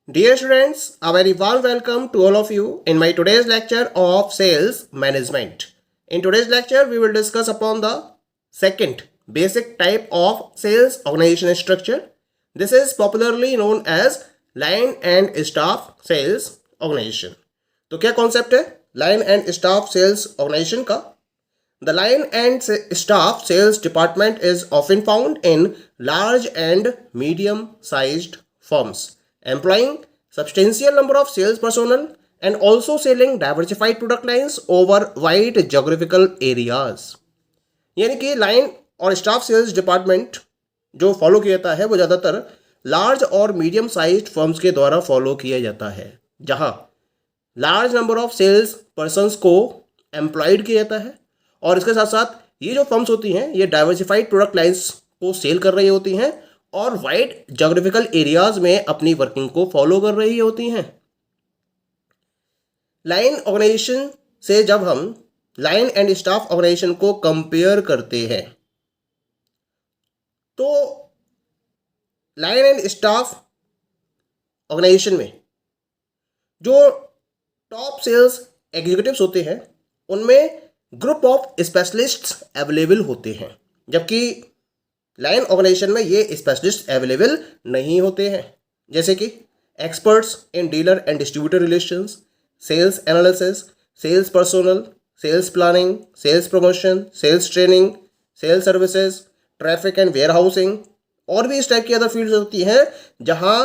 Dear students, a very warm welcome to all of you in my today's lecture of sales management. In today's lecture, we will discuss upon the second basic type of sales organization structure. This is popularly known as line and staff sales organization. तो क्या concept है line and staff sales organisation का? The line and staff sales department is often found in large and medium-sized firms, employing substantial number of sales personnel and also selling diversified product lines over wide geographical areas. यानी कि line और staff sales department जो follow किया जाता है वो ज़्यादातर large और मीडियम साइज्ड फर्म्स के द्वारा फॉलो किया जाता है, जहाँ large number of sales persons को एम्प्लॉयड किया जाता है और इसके साथ साथ ये जो फर्म्स होती हैं ये डाइवर्सिफाइड प्रोडक्ट लाइंस को सेल कर रही होती हैं और वाइड जोग्राफिकल एरियाज में अपनी वर्किंग को फॉलो कर रही होती हैं. लाइन ऑर्गेनाइजेशन से जब हम लाइन एंड स्टाफ ऑर्गेनाइजेशन को कंपेयर करते हैं तो लाइन एंड स्टाफ ऑर्गेनाइजेशन में जो टॉप सेल्स एग्जीक्यूटिव्स होते हैं उनमें ग्रुप ऑफ स्पेशलिस्ट्स अवेलेबल होते हैं, जबकि लाइन ऑर्गेनाइजेशन में ये स्पेशलिस्ट अवेलेबल नहीं होते हैं, जैसे कि experts in dealer and distributor relations, sales analysis, sales personnel, sales planning, sales promotion, sales training, sales services, traffic and warehousing और भी इस टाइप की अदर फील्ड्स होती हैं जहां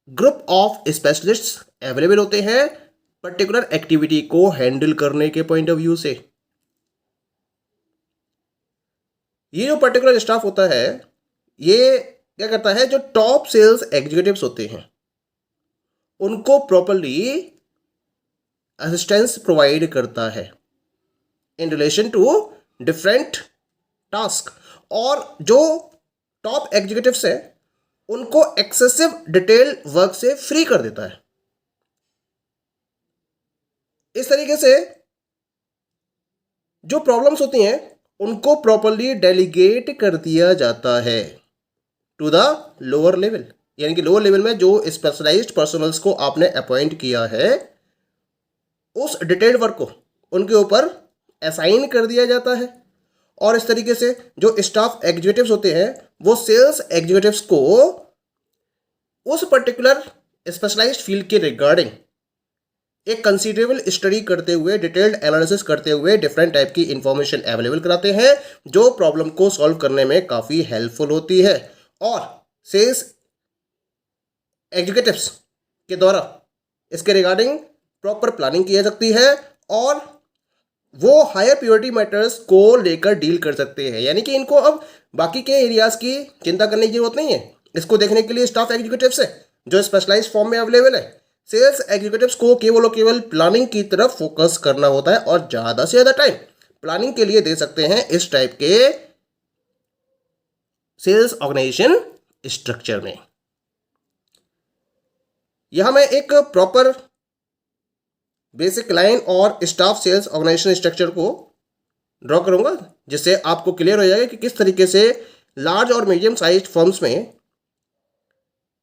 ग्रुप ऑफ स्पेशलिस्ट्स अवेलेबल होते हैं पर्टिकुलर एक्टिविटी को हैंडल करने के पॉइंट ऑफ व्यू से. ये जो पर्टिकुलर स्टाफ होता है ये क्या करता है, जो टॉप सेल्स एग्जीक्यूटिव्स होते हैं उनको प्रॉपर्ली असिस्टेंस प्रोवाइड करता है in relation to different task, और जो टॉप एग्जीक्यूटिव्स है उनको एक्सेसिव डिटेल वर्क से फ्री कर देता है. इस तरीके से जो प्रॉब्लम्स होती हैं उनको प्रॉपर्ली डेलीगेट कर दिया जाता है टू द लोअर लेवल, यानी कि लोअर लेवल में जो स्पेशलाइज्ड पर्सनल्स को आपने अपॉइंट किया है उस डिटेल्ड वर्क को उनके ऊपर असाइन कर दिया जाता है. और इस तरीके से जो स्टाफ एग्जीक्यूटिव्स होते हैं वो सेल्स एग्जीक्यूटिव्स को उस पर्टिकुलर स्पेशलाइज्ड फील्ड के रिगार्डिंग एक कंसीडरेबल स्टडी करते हुए, डिटेल्ड एनालिसिस करते हुए डिफरेंट टाइप की इंफॉर्मेशन अवेलेबल कराते हैं जो प्रॉब्लम को सॉल्व करने में काफ़ी हेल्पफुल होती है. और सेल्स एग्जीक्यूटिव्स के द्वारा इसके रिगार्डिंग प्रॉपर प्लानिंग की जा सकती है और वो हायर प्योरिटी मैटर्स को लेकर डील कर सकते हैं, यानी कि इनको अब बाकी के एरियाज की चिंता करने की जरूरत नहीं है. इसको देखने के लिए स्टाफ एग्जीक्यूटिव्स है जो स्पेशलाइज्ड फॉर्म में अवेलेबल है. सेल्स एग्जीक्यूटिव्स को केवल और केवल प्लानिंग की तरफ फोकस करना होता है और ज़्यादा से ज़्यादा टाइम प्लानिंग के लिए दे सकते हैं इस टाइप के सेल्स ऑर्गेनाइजेशन स्ट्रक्चर में. यहां मैं एक प्रॉपर बेसिक लाइन और स्टाफ सेल्स ऑर्गेनाइजेशन स्ट्रक्चर को ड्रॉ करूंगा जिससे आपको क्लियर हो जाएगा कि किस तरीके से लार्ज और मीडियम साइज्ड फर्म्स में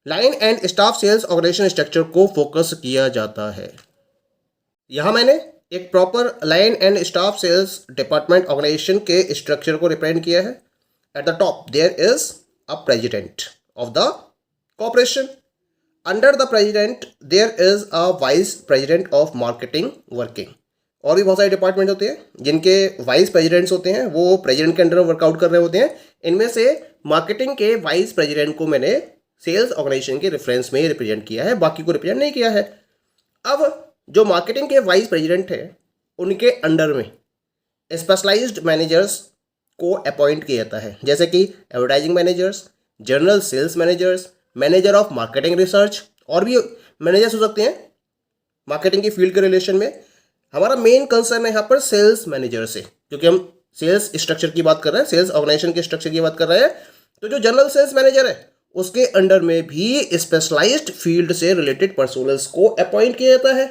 line and staff sales organisation structure को फोकस किया जाता है. यहां मैंने एक proper line and staff sales department organisation के स्ट्रक्चर को रिप्रेजेंट किया है. At the top there is a president of the corporation. Under the president there is a vice president of marketing working. और भी बहुत सारे डिपार्टमेंट होते हैं जिनके वाइस प्रेसिडेंट्स होते हैं, वो प्रेसिडेंट के अंडर वर्कआउट कर रहे होते हैं. इनमें से मार्केटिंग के वाइस प्रेसिडेंट को मैंने सेल्स ऑर्गेनाइजेशन के रेफरेंस में रिप्रेजेंट किया है, बाकी को रिप्रेजेंट नहीं किया है. अब जो मार्केटिंग के वाइस प्रेसिडेंट हैं उनके अंडर में स्पेशलाइज्ड मैनेजर्स को अपॉइंट किया जाता है, जैसे कि advertising managers, general sales managers, manager of marketing research और भी मैनेजर्स हो सकते हैं मार्केटिंग की फील्ड के रिलेशन में. हमारा मेन कंसर्न है यहाँ पर सेल्स मैनेजर से, क्योंकि हम सेल्स स्ट्रक्चर की बात कर रहे हैं, सेल्स ऑर्गेनाइजेशन के स्ट्रक्चर की बात कर रहे हैं. तो जो जनरल सेल्स मैनेजर है उसके अंडर में भी स्पेशलाइज्ड फील्ड से रिलेटेड पर्सोनल्स को अपॉइंट किया जाता है,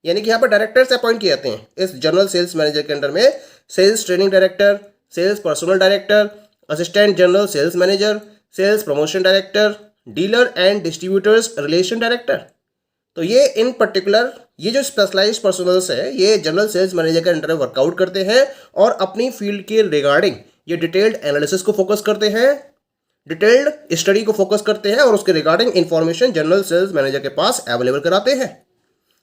यानी कि यहाँ पर डायरेक्टर्स अपॉइंट किए जाते हैं. इस जनरल सेल्स मैनेजर के अंडर में sales training director, sales personnel director, assistant general sales manager, sales promotion director, dealer and distributors relation director. तो ये इन पर्टिकुलर ये जो स्पेशलाइज्ड पर्सनल्स है ये जनरल सेल्स मैनेजर के अंडर में वर्कआउट करते हैं और अपनी फील्ड के रिगार्डिंग ये डिटेल्ड एनालिसिस को फोकस करते हैं, डिटेल्ड स्टडी को फोकस करते हैं और उसके regarding information general sales manager के पास अवेलेबल कराते हैं।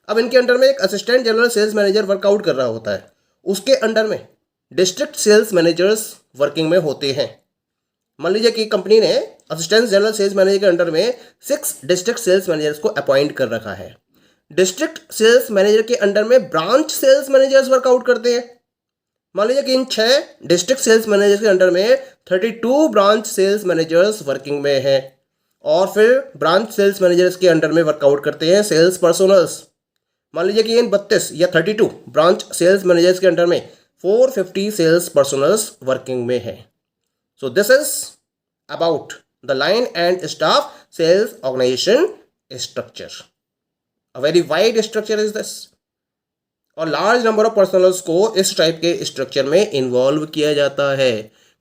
अब इनके अंडर में एक assistant general sales manager work out कर रहा होता है, उसके अंडर में डिस्ट्रिक्ट सेल्स मैनेजर्स वर्किंग में होते हैं। मान लीजिए कि कंपनी ने असिस्टेंट जनरल सेल्स मैनेजर के अंडर में 6 डिस्ट्रिक्ट सेल्स मैनेजर्स को अपॉइंट कर रखा है। डिस्ट्रिक्ट सेल्स मैनेजर के अंडर में ब्रांच सेल्स मैनेजर्स वर्कआउट करते हैं। मान लीजिए कि इन 6 डिस्ट्रिक्ट सेल्स मैनेजर्स के अंडर में 32 ब्रांच सेल्स मैनेजर्स वर्किंग में हैं और फिर ब्रांच सेल्स मैनेजर्स के अंडर में वर्कआउट करते हैं सेल्स पर्सनल्स। मान लीजिए कि इन 32 या 32 ब्रांच सेल्स मैनेजर्स के अंडर में 450 सेल्स पर्सनल्स वर्किंग में है। So this is about the line and staff sales organization structure. A very wide structure is this. और लार्ज नंबर ऑफ पर्सनल्स को इस टाइप के स्ट्रक्चर में इन्वॉल्व किया जाता है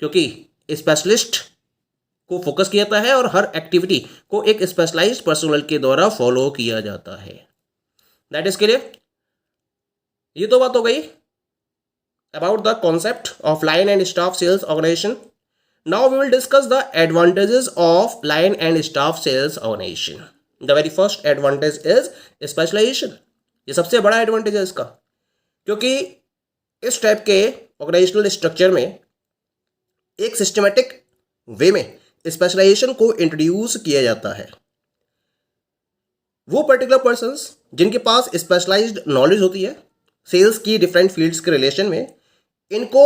क्योंकि स्पेशलिस्ट को फोकस किया जाता है और हर एक्टिविटी को एक स्पेशलाइज्ड पर्सनल के द्वारा फॉलो किया जाता है। That is clear. ये तो बात हो गई about the concept of line and staff sales organisation. Now we will discuss the advantages of line and staff sales organization. The very first advantage is specialization. ये सबसे बड़ा एडवांटेज है इसका क्योंकि इस टाइप के ऑर्गेनाइजेशनल स्ट्रक्चर में एक सिस्टमेटिक वे में स्पेशलाइजेशन को इंट्रोड्यूस किया जाता है। वो पर्टिकुलर पर्सन्स जिनके पास स्पेशलाइज्ड नॉलेज होती है सेल्स की डिफरेंट फील्ड्स के रिलेशन में, इनको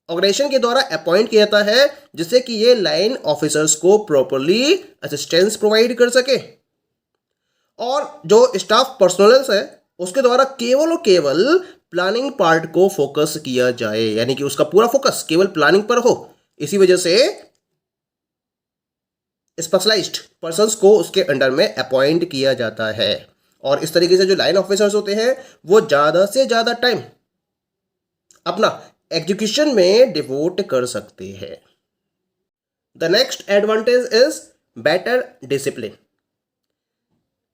ऑर्गेनाइजेशन के द्वारा अपॉइंट किया जाता है जिससे कि ये लाइन ऑफिसर्स को प्रॉपरली असिस्टेंस प्रोवाइड कर सके और जो स्टाफ पर्सनल्स है उसके द्वारा केवल और केवल प्लानिंग पार्ट को फोकस किया जाए, यानी कि उसका पूरा फोकस केवल प्लानिंग पर हो। इसी वजह से स्पेशलाइज्ड पर्सन्स को उसके अंडर में अपॉइंट किया जाता है और इस तरीके से जो लाइन ऑफिसर्स होते हैं वो ज़्यादा से ज़्यादा टाइम अपना एग्जीक्यूशन में डिवोट कर सकते हैं। The next advantage is better discipline.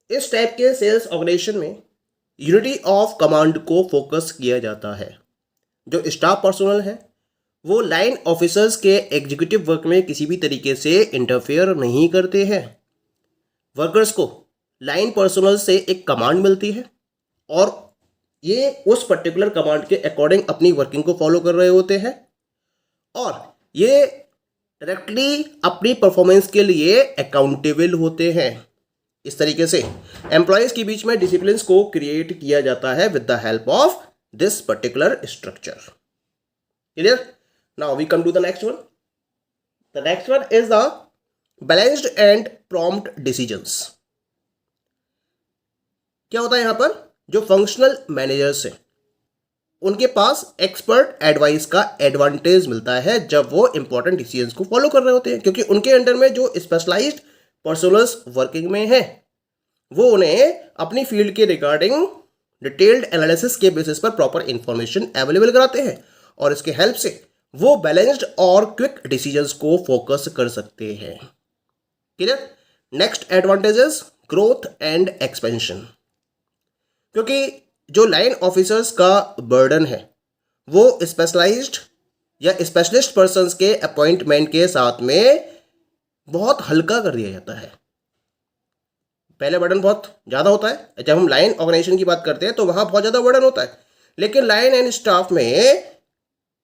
इस टाइप के सेल्स ऑर्गेनाइजेशन में यूनिटी ऑफ कमांड को फोकस किया जाता है। जो स्टाफ पर्सनल है वो लाइन ऑफिसर्स के एग्जीक्यूटिव वर्क में किसी भी तरीके से इंटरफेयर नहीं करते हैं। वर्कर्स को लाइन पर्सनल से एक कमांड मिलती है और ये उस पर्टिकुलर कमांड के अकॉर्डिंग अपनी वर्किंग को फॉलो कर रहे होते हैं और ये डायरेक्टली अपनी परफॉर्मेंस के लिए अकाउंटेबल होते हैं। इस तरीके से एम्प्लॉयज के बीच में डिसिप्लिन को क्रिएट किया जाता है with the help of this particular structure. Clear. Now we come to the next one. The next one is the balanced and prompt decisions. क्या होता है यहां पर, जो फंक्शनल मैनेजर्स हैं उनके पास एक्सपर्ट एडवाइस का एडवांटेज मिलता है जब वो इंपॉर्टेंट डिसीजंस को फॉलो कर रहे होते हैं क्योंकि उनके अंडर में जो स्पेशलाइज्ड पर्सनल्स वर्किंग में हैं वो उन्हें अपनी फील्ड के रिगार्डिंग डिटेल्ड एनालिसिस के बेसिस पर प्रॉपर इंफॉर्मेशन अवेलेबल कराते हैं और इसके हेल्प से वो बैलेंस्ड और क्विक डिसीजंस को फोकस कर सकते हैं। Clear. Next advantage is growth and expansion. क्योंकि जो लाइन ऑफिसर्स का बर्डन है वो स्पेशलाइज्ड या स्पेशलिस्ट पर्सन्स के अपॉइंटमेंट के साथ में बहुत हल्का कर दिया जाता है। पहले बर्डन बहुत ज़्यादा होता है, जब हम लाइन ऑर्गेनाइजेशन की बात करते हैं तो वहाँ बहुत ज़्यादा बर्डन होता है, लेकिन लाइन एंड स्टाफ में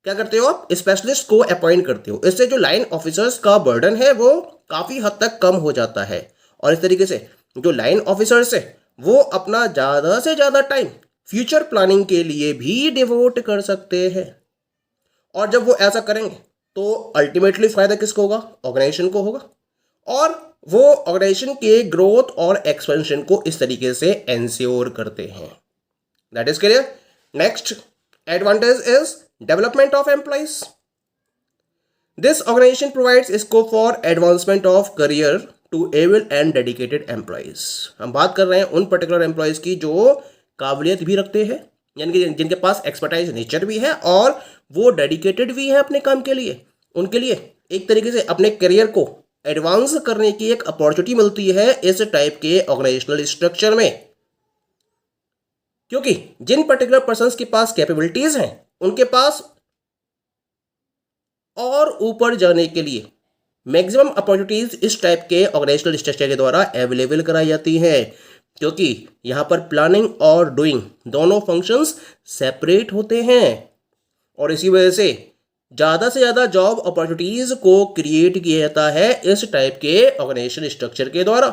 क्या करते हो आप, स्पेशलिस्ट को अपॉइंट करते हो। इससे जो लाइन ऑफिसर्स का बर्डन है वो काफ़ी हद तक कम हो जाता है और इस तरीके से जो लाइन ऑफिसर्स है वो अपना ज़्यादा से ज़्यादा टाइम फ्यूचर प्लानिंग के लिए भी डिवोट कर सकते हैं और जब वो ऐसा करेंगे तो अल्टीमेटली फ़ायदा किसको होगा, ऑर्गेनाइजेशन को होगा और वो ऑर्गेनाइजेशन के ग्रोथ और एक्सपेंशन को इस तरीके से एंश्योर करते हैं। That is clear. Next advantage is development of employees. This organisation provides scope for advancement of career to able and dedicated employees. हम बात कर रहे हैं उन पर्टिकुलर एम्प्लॉइज की जो काबिलियत भी रखते हैं, यानी कि जिनके पास एक्सपर्टाइज नेचर भी है और वो डेडिकेटेड भी है अपने काम के लिए। उनके लिए एक तरीके से अपने करियर को एडवांस करने की एक अपॉर्चुनिटी मिलती है इस टाइप के ऑर्गेनाइजेशनल स्ट्रक्चर में, क्योंकि जिन पर्टिकुलर पर्सन्स के पास कैपेबिलिटीज हैं उनके पास और ऊपर जाने के लिए मैक्सिमम अपॉर्चुनिटीज इस टाइप के ऑर्गेनाइजेशनल स्ट्रक्चर के द्वारा अवेलेबल कराई जाती है, क्योंकि यहाँ पर प्लानिंग और डूइंग दोनों फंक्शंस सेपरेट होते हैं और इसी वजह से ज़्यादा से ज़्यादा जॉब अपॉर्चुनिटीज़ को क्रिएट किया जाता है इस टाइप के ऑर्गेनाइजेशन स्ट्रक्चर के द्वारा,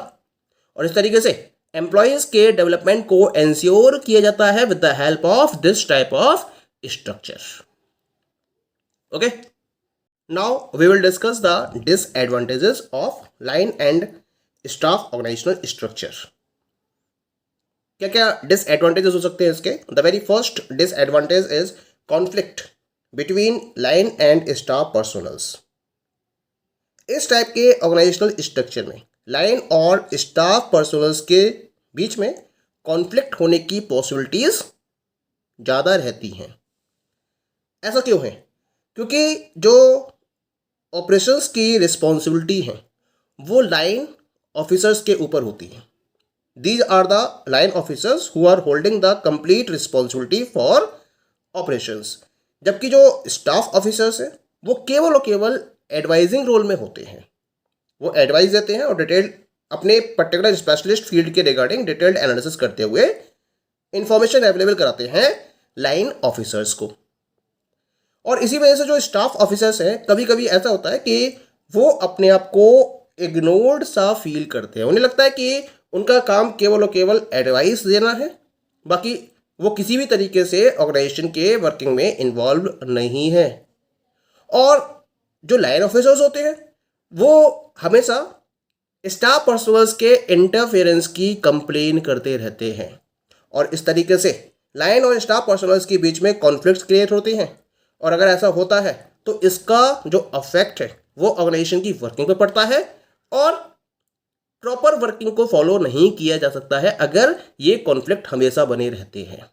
और इस तरीके से एम्प्लॉयज़ के डेवलपमेंट को एंश्योर किया जाता है with the help of this type of structure. Okay, now we will discuss the disadvantages of line and staff organisational structure. क्या क्या डिसएडवांटेजेस हो सकते हैं इसके? The very first disadvantage is conflict between line and staff personnels. इस type के organisational structure में line और स्टाफ पर्सनल्स के बीच में कॉन्फ्लिक्ट होने की पॉसिबिलिटीज ज़्यादा रहती हैं। ऐसा क्यों है? क्योंकि जो ऑपरेशंस की रिस्पॉन्सिबिलिटी है वो लाइन ऑफिसर्स के ऊपर होती है। These are the line officers who are holding the complete responsibility for operations, जबकि जो स्टाफ ऑफिसर्स हैं वो केवल और केवल एडवाइजिंग रोल में होते हैं। वो एडवाइस देते हैं और डिटेल्ड अपने पर्टिकुलर स्पेशलिस्ट फील्ड के रिगार्डिंग डिटेल्ड एनालिसिस करते हुए इंफॉर्मेशन अवेलेबल कराते हैं लाइन ऑफिसर्स को। और इसी वजह से जो स्टाफ ऑफिसर्स हैं कभी कभी ऐसा होता है कि वो अपने आप को इग्नोर्ड सा फील करते हैं। उन्हें लगता है कि उनका काम केवल और केवल एडवाइस देना है, बाकी वो किसी भी तरीके से ऑर्गेनाइजेशन के वर्किंग में इन्वॉल्व नहीं है। और जो लाइन ऑफिसर्स होते हैं वो हमेशा स्टाफ पर्सनल्स के इंटरफेरेंस की कंप्लेन करते रहते हैं और इस तरीके से लाइन और स्टाफ पर्सनल्स के बीच में कॉन्फ्लिक्ट्स क्रिएट होते हैं। और अगर ऐसा होता है तो इसका जो अफेक्ट है वो ऑर्गेनाइजेशन की वर्किंग पे पड़ता है और प्रॉपर वर्किंग को फॉलो नहीं किया जा सकता है अगर ये कॉन्फ्लिक्ट हमेशा बने रहते हैं।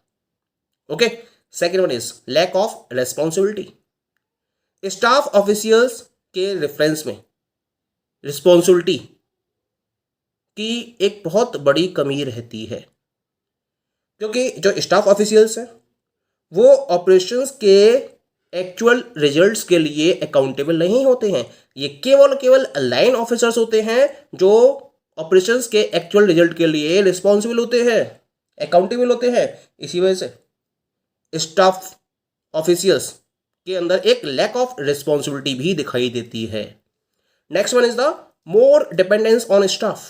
Okay, second one is lack of responsibility. Staff officials के रेफरेंस में रिस्पॉन्सिबिलिटी की एक बहुत बड़ी कमी रहती है, क्योंकि जो स्टाफ ऑफिशियल्स हैं वो ऑपरेशंस के एक्चुअल रिजल्ट्स के लिए अकाउंटेबल नहीं होते हैं। ये केवल लाइन ऑफिसर्स होते हैं जो ऑपरेशंस के एक्चुअल रिजल्ट के लिए रिस्पॉन्सिबल होते हैं, अकाउंटेबल होते हैं। इसी वजह से स्टाफ ऑफिशियल्स के अंदर एक लैक ऑफ रिस्पॉन्सिबिलिटी भी दिखाई देती है। Next one is the more dependence on staff,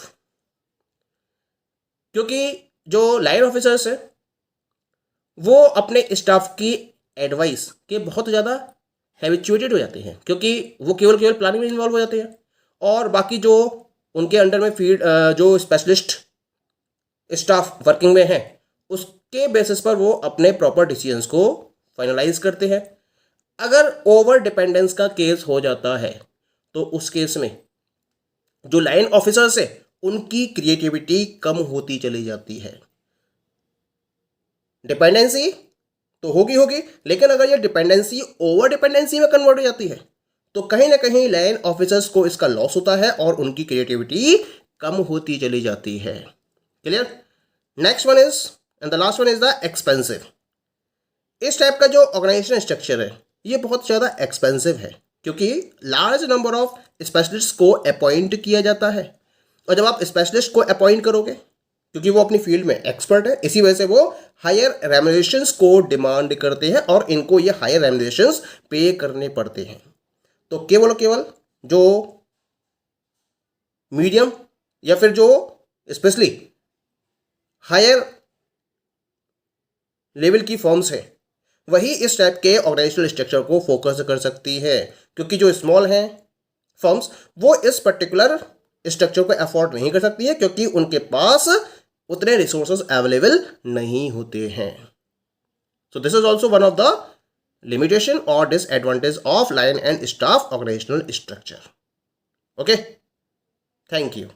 क्योंकि जो लाइन ऑफिसर्स हैं वो अपने स्टाफ की एडवाइस के बहुत ज़्यादा हैबिचुएटेड हो जाते हैं, क्योंकि वो केवल प्लानिंग में इन्वॉल्व हो जाते हैं और बाकी जो उनके अंडर में फील्ड जो स्पेशलिस्ट स्टाफ वर्किंग में है उसके बेसिस पर वो अपने प्रॉपर डिसीजंस को फाइनलाइज करते हैं। अगर ओवर डिपेंडेंस का केस हो जाता है तो उस केस में जो लाइन ऑफिसर्स है उनकी क्रिएटिविटी कम होती चली जाती है। डिपेंडेंसी तो होगी, लेकिन अगर ये डिपेंडेंसी ओवर डिपेंडेंसी में कन्वर्ट हो जाती है तो कहीं ना कहीं लाइन ऑफिसर्स को इसका लॉस होता है और उनकी क्रिएटिविटी कम होती चली जाती है। Clear? Next one is and the last one is the expensive. इस टाइप का जो ऑर्गेनाइजेशन स्ट्रक्चर है ये बहुत ज़्यादा एक्सपेंसिव है, क्योंकि लार्ज नंबर ऑफ स्पेशलिस्ट को अपॉइंट किया जाता है और जब आप स्पेशलिस्ट को अपॉइंट करोगे क्योंकि वो अपनी फील्ड में एक्सपर्ट है, इसी वजह से वो हायर रेम्युनरेशंस को डिमांड करते हैं और इनको ये हायर रेम्युनरेशंस पे करने पड़ते हैं। तो केवल जो मीडियम या फिर जो स्पेशली हायर लेवल की फर्म्स हैं वही इस टाइप के ऑर्गेनाइजेशनल स्ट्रक्चर को फोकस कर सकती है, क्योंकि जो स्मॉल हैं फर्म्स वो इस पर्टिकुलर स्ट्रक्चर को अफोर्ड नहीं कर सकती है क्योंकि उनके पास उतने रिसोर्सेज अवेलेबल नहीं होते हैं। So this is also one of the limitation और disadvantage of line and staff organisational structure. Okay, thank you.